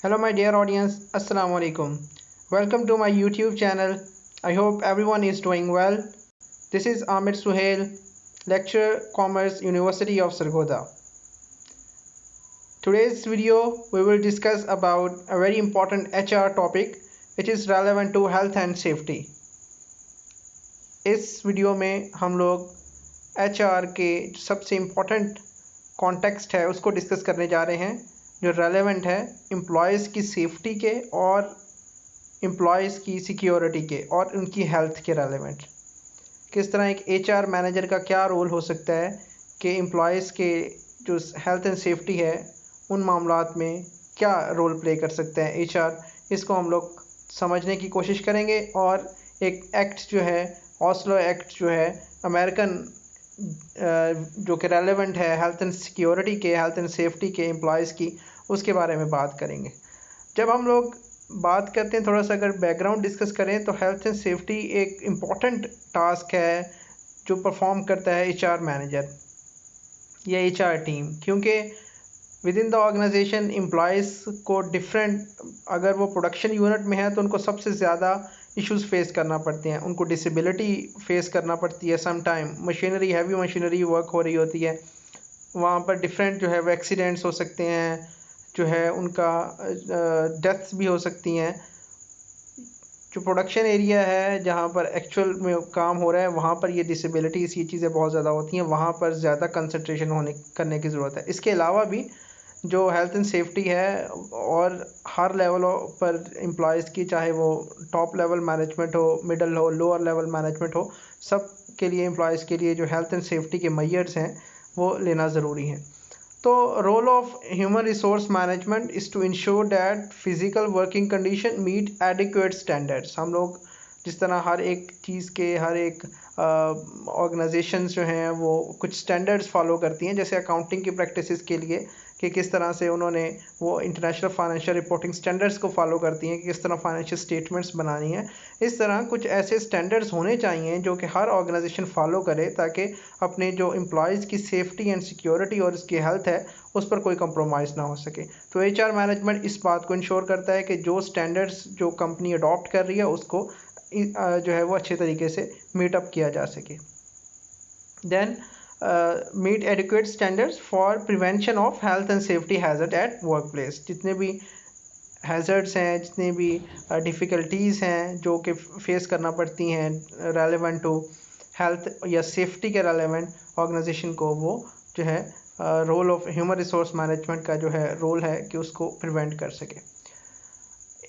Hello, my dear audience. Assalamu alaikum. Welcome to my YouTube channel. I hope everyone is doing well. This is Amir Suhail, lecturer, Commerce, University of Sargodha. Today's video we will discuss about a very important HR topic which is relevant to health and safety. इस video में हम लोग HR के सबसे important context है उसको discuss करने जा रहे हैं जो रेलेवेंट है एम्प्लॉयज़ की सेफ्टी के और एम्प्लॉयज़ की सिक्योरिटी के और उनकी हेल्थ के रेलेवेंट। किस तरह एक HR मैनेजर का क्या रोल हो सकता है कि एम्प्लॉयज़ के जो हेल्थ एंड सेफ्टी है उन मामलात में क्या रोल प्ले कर सकता है HR, इसको हम लोग समझने की कोशिश करेंगे। और एक एक्ट जो है ऑस्लो एक्ट जो है अमेरिकन जो कि रेलेवेंट है हेल्थ एंड सिक्योरिटी के हेल्थ एंड सेफ्टी के एम्प्लॉयज़ की, उसके बारे में बात करेंगे। जब हम लोग बात करते हैं, थोड़ा सा अगर बैकग्राउंड डिस्कस करें तो हेल्थ एंड सेफ्टी एक इम्पॉर्टेंट टास्क है जो परफॉर्म करता है HR मैनेजर या HR टीम, क्योंकि within the organisation employees को डिफरेंट, अगर वो प्रोडक्शन यूनिट में है तो उनको सबसे ज़्यादा इश्यूज़ फेस करना पड़ते हैं, उनको डिसेबिलिटी फेस करना पड़ती है। Some time machinery, heavy machinery work हो रही होती है, वहाँ पर डिफरेंट जो है वो एक्सीडेंट्स हो सकते हैं, जो है उनका डेथ्स भी हो सकती हैं। जो प्रोडक्शन एरिया है जहाँ पर एक्चुअल में काम हो रहा है वहाँ पर ये डिसेबिलिटीज़, ये चीज़ें बहुत ज़्यादा होती हैं, वहाँ पर ज़्यादा कंसंट्रेशन करने की ज़रूरत है। इसके अलावा भी जो हेल्थ एंड सेफ्टी है और हर लेवलों पर एम्प्लॉयज़ की, चाहे वो टॉप लेवल मैनेजमेंट हो, मिडल हो, लोअर लेवल मैनेजमेंट हो, सब के लिए एम्प्लॉयज़ के लिए जो हेल्थ एंड सेफ्टी के मेजर्स हैं वो लेना ज़रूरी है। तो role of human resource management is to ensure that physical working condition meet adequate standards. हम लोग जिस तरह हर एक चीज़ के, हर एक ऑर्गेनाइजेशंस जो हैं वो कुछ स्टैंडर्ड्स फॉलो करती हैं, जैसे अकाउंटिंग की प्रैक्टिसेस के लिए कि किस तरह से उन्होंने वो इंटरनेशनल फाइनेंशियल रिपोर्टिंग स्टैंडर्ड्स को फॉलो करती हैं कि किस तरह फाइनेंशियल स्टेटमेंट्स बनानी है। इस तरह कुछ ऐसे स्टैंडर्ड्स होने चाहिए जो कि हर ऑर्गेनाइजेशन फॉलो करे, ताकि अपने जो एम्प्लॉयज़ की सेफ्टी एंड सिक्योरिटी और उसकी हेल्थ है उस पर कोई कंप्रोमाइज़ ना हो सके। तो HR मैनेजमेंट इस बात को इंश्योर करता है कि जो स्टैंडर्ड्स जो कंपनी अडॉप्ट कर रही है उसको जो है वो अच्छे तरीके से मीटअप किया जा सके। Then meet adequate standards for prevention of health and safety hazard at work place. जितने भी हैज़र्ड्स हैं, जितनी भी डिफ़िकल्टीज़ हैं जो कि फेस करना पड़ती हैं रेलेवेंट टू हेल्थ या सेफ्टी के रेलेवेंट ऑर्गेनाइजेशन को, वो जो है role of human resource management का जो है रोल है कि उसको प्रिवेंट कर सके।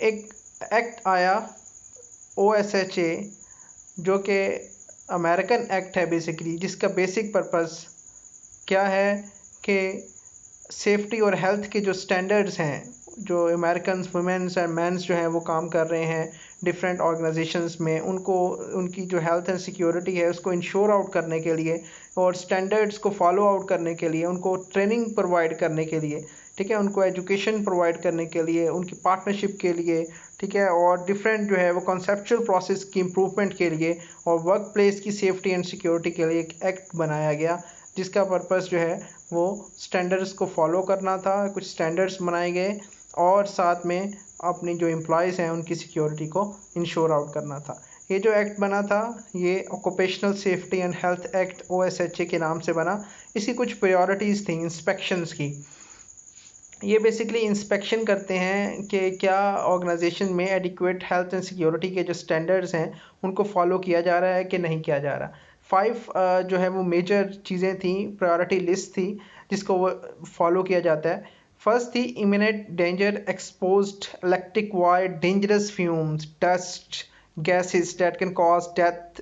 एक एक्ट आया OSHA जो कि अमेरिकन एक्ट है बेसिकली, जिसका बेसिक पर्पस क्या है कि सेफ्टी और हेल्थ के जो स्टैंडर्ड्स हैं, जो अमेरिकन वुमेन्स एंड मेंस जो हैं वो काम कर रहे हैं डिफरेंट ऑर्गेनाइजेशंस में, उनको उनकी जो हेल्थ एंड सिक्योरिटी है उसको इंश्योर आउट करने के लिए और स्टैंडर्ड्स को फॉलो आउट करने के लिए, उनको ट्रेनिंग प्रोवाइड करने के लिए, ठीक है, उनको एजुकेशन प्रोवाइड करने के लिए, उनकी पार्टनरशिप के लिए, ठीक है, और डिफरेंट जो है वो कॉन्सेप्चुअल प्रोसेस की इम्प्रूवमेंट के लिए और वर्क प्लेस की सेफ्टी एंड सिक्योरिटी के लिए एक एक्ट बनाया गया, जिसका पर्पस जो है वो स्टैंडर्ड्स को फॉलो करना था। कुछ स्टैंडर्ड्स बनाए गए और साथ में अपनी जो एम्प्लॉयज़ हैं उनकी सिक्योरिटी को इंश्योर आउट करना था। ये जो एक्ट बना था ये occupational safety and health act OSHA के नाम से बना। इसकी कुछ प्रायोरिटीज़ थी इंस्पेक्शंस की। ये बेसिकली इंस्पेक्शन करते हैं कि क्या ऑर्गेनाइजेशन में एडिक्वेट हेल्थ एंड सिक्योरिटी के जो स्टैंडर्ड्स हैं उनको फॉलो किया जा रहा है कि नहीं किया जा रहा। 5 जो है वो मेजर चीज़ें थी, प्रायोरिटी लिस्ट थी जिसको वो फॉलो किया जाता है। First the imminent danger exposed electric wire dangerous fumes dust gases that can cause death,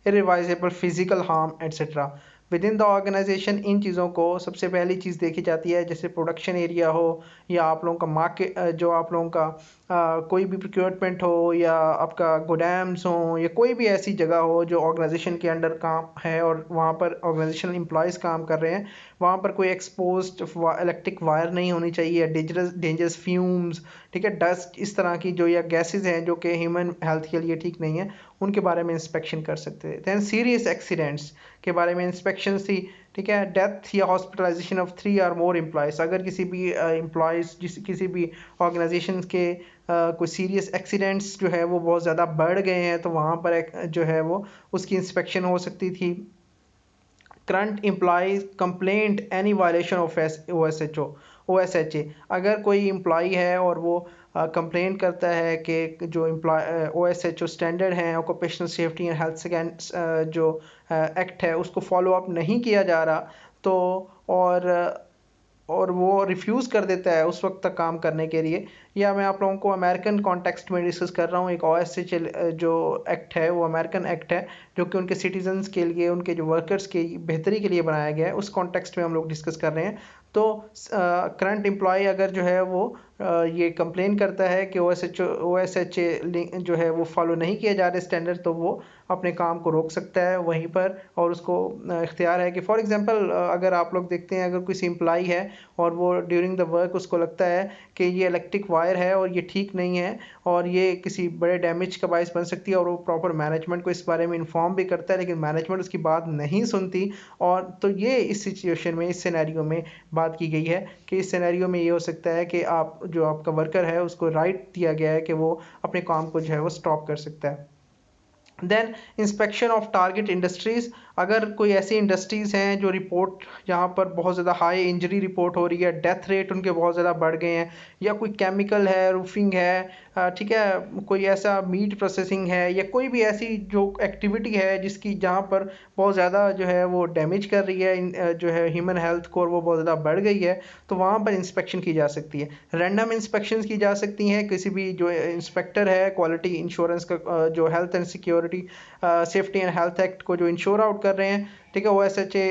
irreversible physical harm, etc. Within the organisation इन चीज़ों को सबसे पहली चीज़ देखी जाती है, जैसे प्रोडक्शन एरिया हो या आप लोगों का मार्केट, जो आप लोगों का कोई भी प्रोक्योरमेंट हो या आपका गोडाम्स हो या कोई भी ऐसी जगह हो जो ऑर्गेनाइजेशन के अंडर काम है और वहाँ पर ऑर्गेनाइजेशनल एम्प्लॉयज़ काम कर रहे हैं, वहाँ पर कोई एक्सपोज्ड इलेक्ट्रिक वायर नहीं होनी चाहिए, डेंजरस फ्यूम्स, ठीक है, डस्ट, इस तरह की जो या गैसेज हैं जो कि ह्यूमन हेल्थ के लिए ठीक नहीं है, उनके बारे में इंस्पेक्शन कर सकते थे। दैन सीरियस एक्सीडेंट्स के बारे में इंस्पेक्शन थी, ठीक है। डेथ या हॉस्पिटलाइजेशन ऑफ 3 और मोर एम्प्लॉयज़, अगर किसी भी एम्प्लॉयज़ किसी भी ऑर्गेनाइजेशन के कोई सीरियस एक्सीडेंट्स जो है वो बहुत ज़्यादा बढ़ गए हैं तो वहाँ पर जो है वो उसकी इंस्पेक्शन हो सकती थी। Current employ complaint any violation of OSHA, अगर कोई एम्प्लॉय है और वो कंप्लेन करता है कि जो एम्प्लॉय OSHO स्टैंडर्ड हैं, ऑक्यूपेशनल सेफ्टी एंड हेल्थ जो एक्ट है उसको फॉलो अप नहीं किया जा रहा, तो और वो रिफ्यूज़ कर देता है उस वक्त तक काम करने के लिए, या मैं आप लोगों को अमेरिकन कॉन्टेक्स्ट में डिस्कस कर रहा हूँ, एक OSHA जो एक्ट है वो अमेरिकन एक्ट है जो कि उनके सिटीजन्स के लिए, उनके जो वर्कर्स की बेहतरी के लिए बनाया गया है, उस कॉन्टेक्स्ट में हम लोग डिस्कस कर रहे हैं। तो करंट एम्प्लॉय अगर जो है वो ये कंप्लेन करता है कि OSHA जो है वो फॉलो नहीं किया जा रहा स्टैंडर्ड, तो वो अपने काम को रोक सकता है वहीं पर, और उसको इख्तियार है कि फॉर एग्जांपल अगर आप लोग देखते हैं अगर कोई एम्प्लॉय है और वो ड्यूरिंग द वर्क उसको लगता है कि ये इलेक्ट्रिक वायर है और ये ठीक नहीं है और ये किसी बड़े डैमेज का बायस बन सकती है, और वो प्रॉपर मैनेजमेंट को इस बारे में इन्फॉर्म भी करता है लेकिन मैनेजमेंट उसकी बात नहीं सुनती, और तो ये इस सिचुएशन में, इस सिनेरियो में बात की गई है कि इस सिनेरियो में ये हो सकता है कि आप जो आपका वर्कर है उसको राइट दिया गया है कि वो अपने काम को जो है वो स्टॉप कर सकता है। Then inspection of target industries, अगर कोई ऐसी इंडस्ट्रीज़ हैं जो रिपोर्ट जहाँ पर बहुत ज़्यादा हाई इंजरी रिपोर्ट हो रही है, डेथ रेट उनके बहुत ज़्यादा बढ़ गए हैं, या कोई केमिकल है, रूफिंग है, ठीक है, कोई ऐसा मीट प्रोसेसिंग है, या कोई भी ऐसी जो एक्टिविटी है जिसकी जहाँ पर बहुत ज़्यादा जो है वो डैमेज कर रही है जो है ह्यूमन हेल्थ को, और वो बहुत ज़्यादा बढ़ गई है, तो वहाँ पर इंस्पेक्शन की जा सकती है। रैंडम इंस्पेक्शन की जा सकती हैं, किसी भी जो इंस्पेक्टर है क्वालिटी इंश्योरेंस का जो health and security safety and health act को जो इंश्योर आउट कर रहे हैं, ठीक है, OSHA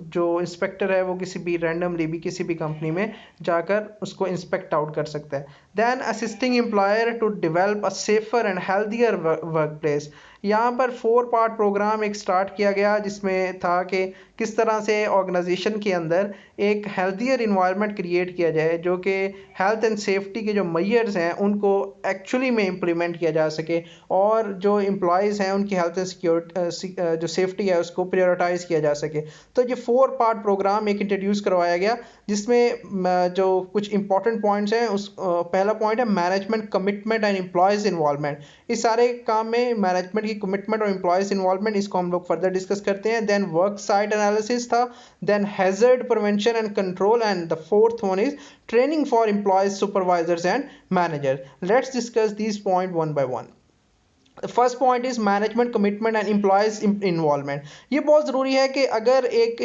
जो इंस्पेक्टर है वो किसी भी रैंडमली भी किसी भी कंपनी में जाकर उसको इंस्पेक्ट आउट कर सकता है। Then assisting employer to develop a safer and healthier work place, यहाँ पर 4 पार्ट प्रोग्राम एक स्टार्ट किया गया जिसमें था कि किस तरह से ऑर्गेनाइजेशन के अंदर एक हेल्थियर इन्वायरमेंट क्रिएट किया जाए जो कि हेल्थ एंड सेफ्टी के जो मेजर्स हैं उनको एक्चुअली में इम्प्लीमेंट किया जा सके, और जो एम्प्लॉयज़ हैं उनकी हेल्थ एंड सिक्योरिटी जो सेफ्टी है उसको प्रायोरिटाइज किया जा सके। तो ये 4 पार्ट प्रोग्राम एक इंट्रोड्यूस करवाया गया जिसमें जो कुछ इंपॉर्टेंट पॉइंट्स हैं उस पहला पॉइंट है management commitment and employees involvement. इस सारे काम में मैनेजमेंट की कमिटमेंट और एम्प्लॉयज़ इन्वॉल्वमेंट, इसको हम लोग फर्दर डिस्कस करते हैं। देन वर्क साइट एनालिसिस था, then hazard prevention and control, and the fourth one is training for employees, supervisors and manager. Let's discuss this point one by one. First point is management commitment and employees involvement. ये बहुत ज़रूरी है कि अगर एक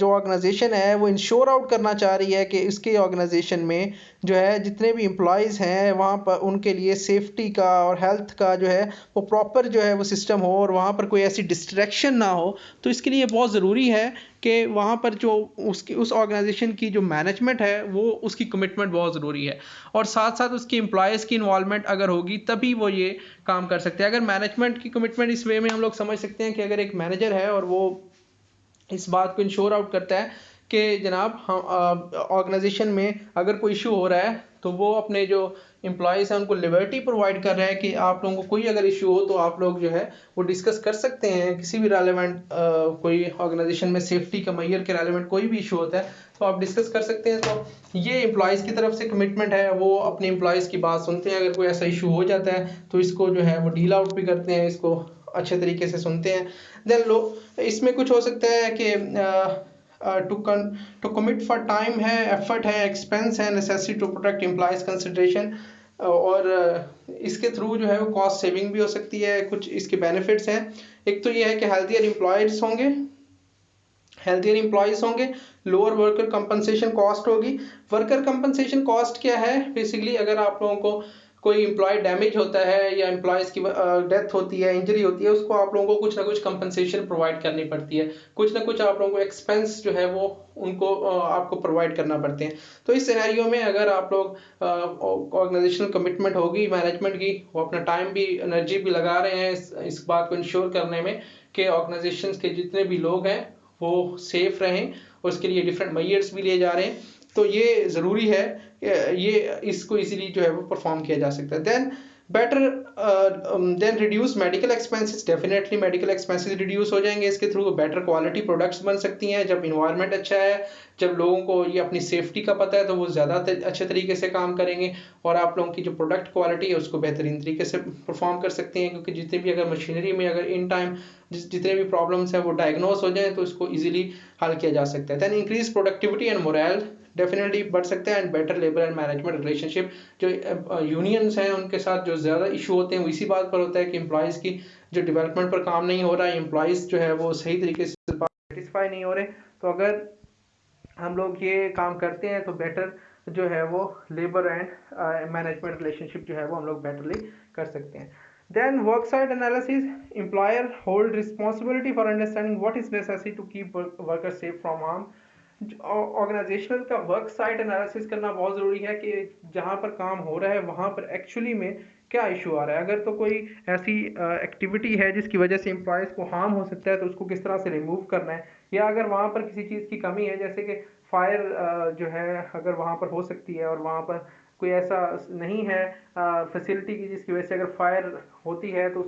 जो organisation है वो इंश्योर आउट करना चाह रही है कि इसके ऑर्गेनाइजेशन में जो है जितने भी एम्प्लॉयज़ हैं वहाँ पर उनके लिए सेफ्टी का और हेल्थ का जो है वो प्रॉपर जो है वो सिस्टम हो और वहाँ पर कोई ऐसी डिस्ट्रैक्शन ना हो, तो इसके लिए बहुत ज़रूरी है कि वहाँ पर जो उस ऑर्गेनाइजेशन की जो मैनेजमेंट है वो उसकी कमिटमेंट बहुत ज़रूरी है, और साथ साथ उसकी एम्प्लॉयज़ की इन्वॉल्वमेंट अगर होगी तभी वो ये काम कर सकते हैं। अगर मैनेजमेंट की कमिटमेंट इस वे में हम लोग समझ सकते हैं कि अगर एक मैनेजर है और वो इस बात को इंश्योर आउट करता है कि जनाब हम ऑर्गेनाइजेशन में अगर कोई इशू हो रहा है तो वो अपने जो एम्प्लॉयज़ हैं उनको लिबर्टी प्रोवाइड कर रहा है कि आप लोगों को कोई अगर इशू हो तो आप लोग जो है वो डिस्कस कर सकते हैं, किसी भी रेलेवेंट कोई ऑर्गेनाइजेशन में सेफ्टी का मैयर के रेलेवेंट कोई भी इशू होता है तो आप डिस्कस कर सकते हैं। तो ये एम्प्लॉयज़ की तरफ से कमिटमेंट है, वो अपने एम्प्लॉयज़ की बात सुनते हैं, अगर कोई ऐसा इशू हो जाता है तो इसको जो है वो डील आउट भी करते हैं, इसको अच्छे तरीके से सुनते हैं। देन लो इसमें कुछ हो सकता है कि टू कमिट फॉर टाइम है, एफर्ट है, एक्सपेंस है, necessity to protect employees consideration, और इसके थ्रू जो है वो कॉस्ट सेविंग भी हो सकती है। कुछ इसके बेनिफिट्स हैं, एक तो ये है कि हेल्थियर एम्प्लॉयज होंगे, लोअर वर्कर कंपनसेशन कॉस्ट होगी। वर्कर कंपनसेशन कॉस्ट क्या है, बेसिकली अगर आप लोगों को कोई एम्प्लॉय डैमेज होता है या एम्प्लॉयज की डेथ होती है, इंजरी होती है, उसको आप लोगों को कुछ ना कुछ कंपनसेशन प्रोवाइड करनी पड़ती है, कुछ ना कुछ आप लोगों को एक्सपेंस जो है वो उनको आपको प्रोवाइड करना पड़ते हैं। तो इस सिनेरियो में अगर आप लोग ऑर्गेनाइजेशनल कमिटमेंट होगी मैनेजमेंट की, वो अपना टाइम भी एनर्जी भी लगा रहे हैं इस बात को इंश्योर करने में कि ऑर्गेनाइजेशन के जितने भी लोग हैं वो सेफ रहें, और उसके लिए डिफरेंट मेजर्स भी लिए जा रहे हैं। तो ये ज़रूरी है, ये इसको इजीली जो है वो परफॉर्म किया जा सकता है। Then better then reduce medical expenses, definitely medical expenses reduce हो जाएंगे इसके थ्रू। बेटर क्वालिटी प्रोडक्ट्स बन सकती हैं जब इन्वायरमेंट अच्छा है, जब लोगों को ये अपनी सेफ्टी का पता है तो वो ज़्यादा अच्छे तरीके से काम करेंगे और आप लोगों की जो प्रोडक्ट क्वालिटी है उसको बेहतरीन तरीके से परफॉर्म कर सकते हैं। क्योंकि जितने भी अगर मशीनरी में अगर इन टाइम जितने भी प्रॉब्लम्स हैं वो डायग्नोस हो जाए तो इसको ईजिली हल किया जा सकता है। Then increase productivity and morale, definitely बढ़ सकता है। And better labour and management relationship, जो यूनियंस हैं उनके साथ जो ज़्यादा इशू होते हैं वो इसी बात पर होता है कि एम्प्लॉयज़ की जो डेवलपमेंट पर काम नहीं हो रहा है, एम्प्लॉयज़ जो है वो सही तरीके से सेटिस्फाई नहीं हो रहे। तो अगर हम लोग ये काम करते हैं तो बेटर जो है वो लेबर एंड मैनेजमेंट रिलेशनशिप जो है वो हम लोग बेटरली कर सकते हैं। Then work site analysis, employer hold responsibility for understanding what is necessary to keep worker safe from harm. Organizational का वर्क साइट एनालिसिस करना बहुत ज़रूरी है कि जहाँ पर काम हो रहा है वहाँ पर एक्चुअली में क्या इशू आ रहा है। अगर तो कोई ऐसी एक्टिविटी है जिसकी वजह से एम्प्लॉयज़ को हार्म हो सकता है तो उसको किस तरह से रिमूव करना है, या अगर वहाँ पर किसी चीज़ की कमी है जैसे कि फायर जो है अगर वहाँ पर हो सकती है और वहाँ पर कोई ऐसा नहीं है फैसिलिटी की जिसकी वजह से अगर फायर होती है तो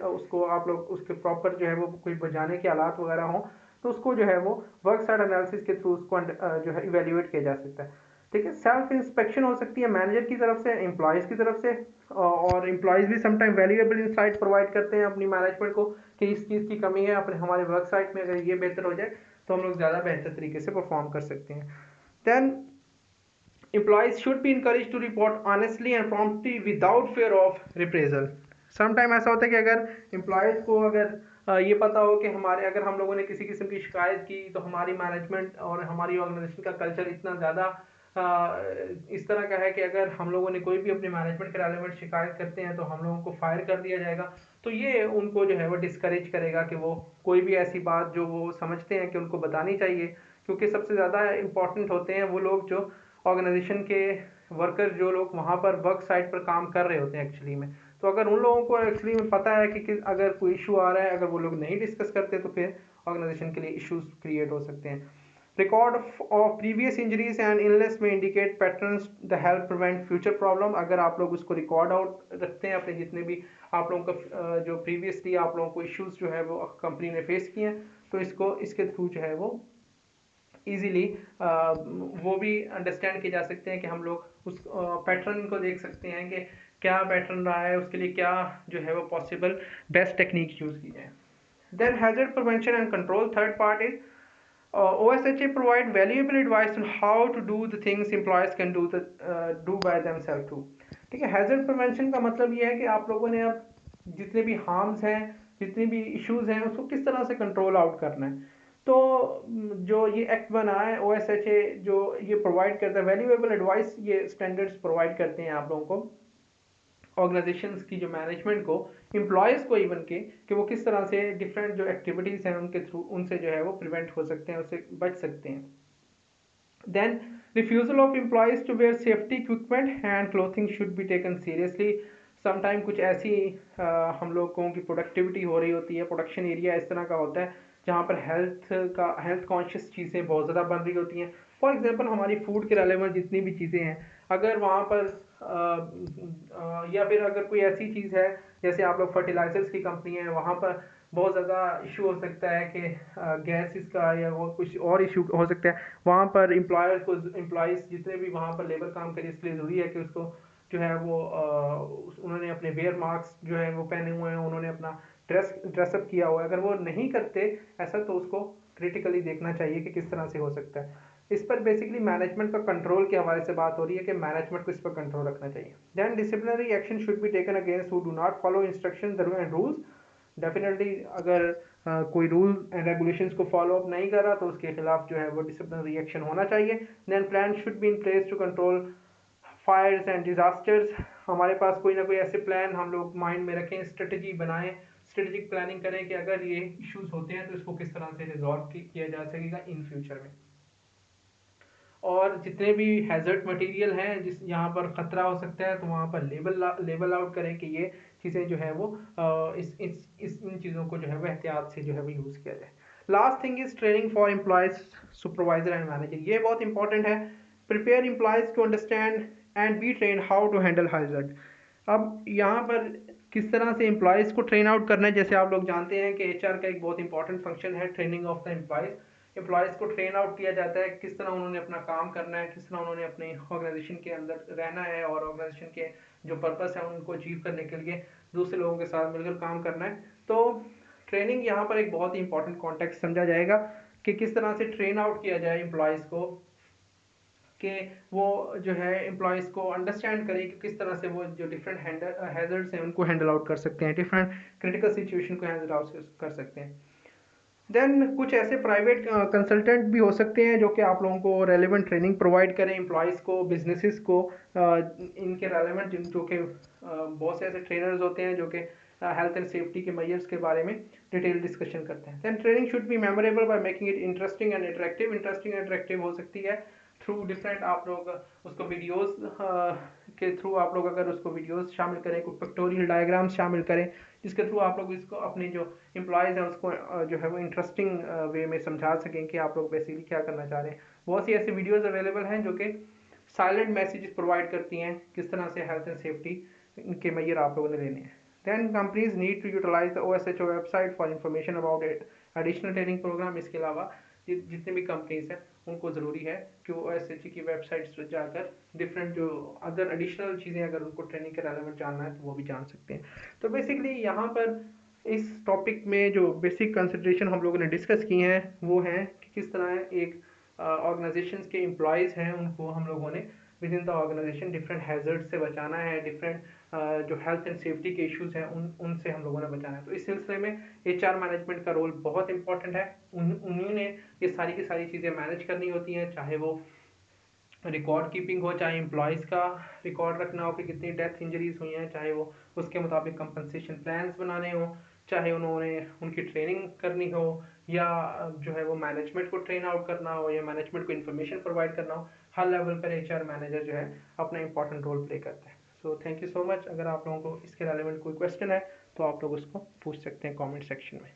उसको आप लोग उसके प्रॉपर जो है वो कोई बुझाने के आलात वगैरह हों तो उसको जो है वो वर्क साइट एनालिसिस के थ्रू उसको जो है इवेल्युएट किया जा सकता है। ठीक है, सेल्फ इंस्पेक्शन हो सकती है मैनेजर की तरफ से, एम्प्लॉयज़ की तरफ से, और एम्प्लॉयज़ भी समटाइम वैल्यूएबल इंसाइट प्रोवाइड करते हैं अपनी मैनेजमेंट को कि इस चीज़ की कमी है अपने हमारे वर्क साइट में, अगर ये बेहतर हो जाए तो हम लोग ज़्यादा बेहतर तरीके से परफॉर्म कर सकते हैं। Then employees should be encouraged to report honestly and promptly without fear of reprisal। Sometime ऐसा होता है कि अगर एम्प्लॉयज़ को अगर ये पता हो कि हमारे अगर हम लोगों ने किसी किस्म की शिकायत की तो हमारी मैनेजमेंट और हमारी ऑर्गेनाइजेशन का कल्चर इतना ज़्यादा इस तरह का है कि अगर हम लोगों ने कोई भी अपने मैनेजमेंट के रेलेवेंट शिकायत करते हैं तो हम लोगों को फायर कर दिया जाएगा। तो ये उनको जो है वो डिस्करेज करेगा कि वो कोई भी ऐसी बात जो वो समझते हैं कि उनको बतानी चाहिए, क्योंकि सबसे ज़्यादा इम्पॉर्टेंट होते हैं वो लोग जो ऑर्गेनाइजेशन के वर्कर, जो लोग वहाँ पर वर्क साइट पर काम कर रहे होते हैं एक्चुअली में। तो अगर उन लोगों को एक्चुअली में पता है कि अगर कोई इशू आ रहा है, अगर वो लोग नहीं डिस्कस करते तो फिर ऑर्गेनाइजेशन के लिए इश्यूज क्रिएट हो सकते हैं। Record of previous injuries and illness में indicate patterns the help prevent future problem. अगर आप लोग उसको रिकॉर्ड आउट रखते हैं अपने जितने भी आप लोगों का जो प्रीवियसली आप लोगों को इश्यूज जो है वो कंपनी ने फेस किए हैं तो इसको इसके थ्रू जो है वो इजीली वो भी अंडरस्टैंड किए जा सकते हैं कि हम लोग उस पैटर्न को देख सकते हैं कि क्या पैटर्न रहा है, उसके लिए क्या जो है वो पॉसिबल बेस्ट टेक्निक यूज़ की जाए। Then hazard prevention and control, third part is OSHA provide valuable advice on how to do the things employees can do by themselves too। ठीक है, हैजर्ड प्रिवेंशन का मतलब ये है कि आप लोगों ने अब जितने भी हार्म्स हैं, जितने भी इश्यूज हैं, उसको किस तरह से कंट्रोल आउट करना है। तो जो ये एक्ट बना है OSHA जो ये प्रोवाइड करता है वैल्यूएबल एडवाइस, ये स्टैंडर्ड्स प्रोवाइड करते हैं आप लोगों को, ऑर्गेनाइजेशंस की जो मैनेजमेंट को, एम्प्लॉयज़ को इवन के, कि वो किस तरह से डिफरेंट जो एक्टिविटीज़ हैं उनके थ्रू उनसे जो है वो प्रिवेंट हो सकते हैं, उससे बच सकते हैं। Then refusal of employees to wear safety equipment and clothing should be taken seriously. Sometime कुछ ऐसी हम लोगों की प्रोडक्टिविटी हो रही होती है, प्रोडक्शन एरिया इस तरह का होता है जहाँ पर हेल्थ कॉन्शियस चीज़ें बहुत ज़्यादा बन रही होती हैं। फॉर एग्जांपल हमारी फूड के रेलेवेंट जितनी भी चीज़ें हैं, अगर वहाँ पर या फिर अगर कोई ऐसी चीज़ है जैसे आप लोग फर्टिलाइजर्स की कंपनी है, वहाँ पर बहुत ज़्यादा इशू हो सकता है कि गैसेस का या वो कुछ और इशू हो सकता है। वहाँ पर एम्प्लॉयज़ जितने भी वहाँ पर लेबर काम करें, इसलिए ज़रूरी है कि उसको जो है वो उन्होंने अपने वेयर मार्क्स जो है वो पहने हुए हैं, उन्होंने अपना ड्रेसअप किया हुआ है। अगर वो नहीं करते ऐसा तो उसको क्रिटिकली देखना चाहिए कि किस तरह से हो सकता है। इस पर बेसिकली मैनेजमेंट का कंट्रोल के हवाले से बात हो रही है कि मैनेजमेंट को इस पर कंट्रोल रखना चाहिए। Then disciplinary action should be taken against who do not follow instruction and rules. Definitely अगर कोई रूल एंड रेगुलेशंस को फॉलो अप नहीं कर रहा तो उसके खिलाफ जो है वो डिसिप्लिनरी एक्शन होना चाहिए। Then plan should be in place to control fires and disasters. हमारे पास कोई ना कोई ऐसे प्लान हम लोग माइंड में रखें, स्ट्रेटजी बनाएं, स्ट्रेटेजिक प्लानिंग करें कि अगर ये इश्यूज होते हैं तो इसको किस तरह से रिजॉल्व किया जा सकेगा इन फ्यूचर में। और जितने भी हैजर्ड मटेरियल हैं जिस यहाँ पर ख़तरा हो सकता है तो वहाँ पर लेबल आउट करें कि ये चीज़ें जो है वो इन चीज़ों को जो है वो एहतियात से जो है वो यूज़ किया जाए। Last thing is training for employees, supervisor and manager. ये बहुत इंपॉर्टेंट है prepare employees to understand and be train how to handle hazard. अब यहाँ पर किस तरह से एम्प्लॉयज़ को ट्रेन आउट करना है, जैसे आप लोग जानते हैं कि एचआर का एक बहुत इंपॉर्टेंट फंक्शन है ट्रेनिंग ऑफ द एम्प्लॉयज़ को ट्रेन आउट किया जाता है, किस तरह उन्होंने अपना काम करना है, किस तरह उन्होंने अपने ऑर्गेनाइजेशन के अंदर रहना है और ऑर्गेनाइजेशन के जो पर्पस है उनको अचीव करने के लिए दूसरे लोगों के साथ मिलकर काम करना है। तो ट्रेनिंग यहाँ पर एक बहुत ही इंपॉर्टेंट कॉन्टेक्स्ट समझा जाएगा कि किस तरह से ट्रेन आउट किया जाए एम्प्लॉयज़ को, कि वो जो है एम्प्लॉयज़ को अंडरस्टैंड करें कि किस तरह से वो जो डिफरेंट हैजर्ड्स हैं उनको हैंडल आउट कर सकते हैं, डिफरेंट क्रिटिकल सिचुएशन को हैंडल आउट कर सकते हैं। देन कुछ ऐसे प्राइवेट कंसल्टेंट भी हो सकते हैं जो कि आप लोगों को रेलेवेंट ट्रेनिंग प्रोवाइड करें एम्प्लॉयज़ को, बिजनेसेस को, इनके रेलेवेंट जो कि बहुत से ऐसे ट्रेनर्स होते हैं जो कि हेल्थ एंड सेफ्टी के मेजर्स के बारे में डिटेल डिस्कशन करते हैं। Then training should be memorable by making it interesting and attractive. Interesting and attractive हो सकती है थ्रू डिफरेंट, आप लोग उसको वीडियोस के थ्रू आप लोग अगर उसको वीडियोस शामिल करें, कुछ पिक्टोरियल डायग्राम्स शामिल करें जिसके थ्रू आप लोग इसको अपने जो एम्प्लॉयज़ हैं उसको जो है वो इंटरेस्टिंग वे में समझा सकें कि आप लोग बेसिकली क्या करना चाह रहे हैं। बहुत सी ऐसी वीडियोस अवेलेबल हैं जो कि साइलेंट मैसेजेस प्रोवाइड करती हैं किस तरह से हेल्थ एंड सेफ्टी के मेजर आप लोगों ने लेने हैं। Then companies need to utilize the OSHO website for information about it additional training program. इसके अलावा जितने भी कंपनीज हैं उनको ज़रूरी है कि वो OSHO की वेबसाइट्स पर जाकर डिफरेंट जो अदर एडिशनल चीज़ें अगर उनको ट्रेनिंग के रेलेवेंट जानना है तो वो भी जान सकते हैं। तो बेसिकली यहाँ पर इस टॉपिक में जो बेसिक कंसिडरेशन हम लोगों ने डिस्कस की हैं वो हैं कि किस तरह एक ऑर्गेनाइजेशंस के एम्प्लॉयज़ हैं उनको हम लोगों ने within the organization different hazard से बचाना है, डिफरेंट जो हेल्थ एंड सेफ्टी के इश्यूज हैं उनसे हम लोगों ने बचाना है। तो इस सिलसिले में HR मैनेजमेंट का रोल बहुत इंपॉर्टेंट है। उन्हीं ने ये सारी की सारी चीज़ें मैनेज करनी होती हैं, चाहे वो रिकॉर्ड कीपिंग हो, चाहे एम्प्लॉयज़ का रिकॉर्ड रखना हो कि कितनी डेथ इंजरीज हुई हैं, चाहे वो उसके मुताबिक कंपनसेशन प्लान्स बनाने हो, चाहे उन्होंने उनकी ट्रेनिंग करनी हो, या जो है वो मैनेजमेंट को ट्रेन आउट करना हो, या मैनेजमेंट को इन्फॉर्मेशन प्रोवाइड करना हो। हर लेवल पर HR मैनेजर जो है अपना इंपॉर्टेंट रोल प्ले करता है। So thank you so much. अगर आप लोगों को इसके रेलेवेंट कोई क्वेश्चन है तो आप लोग उसको पूछ सकते हैं कमेंट सेक्शन में।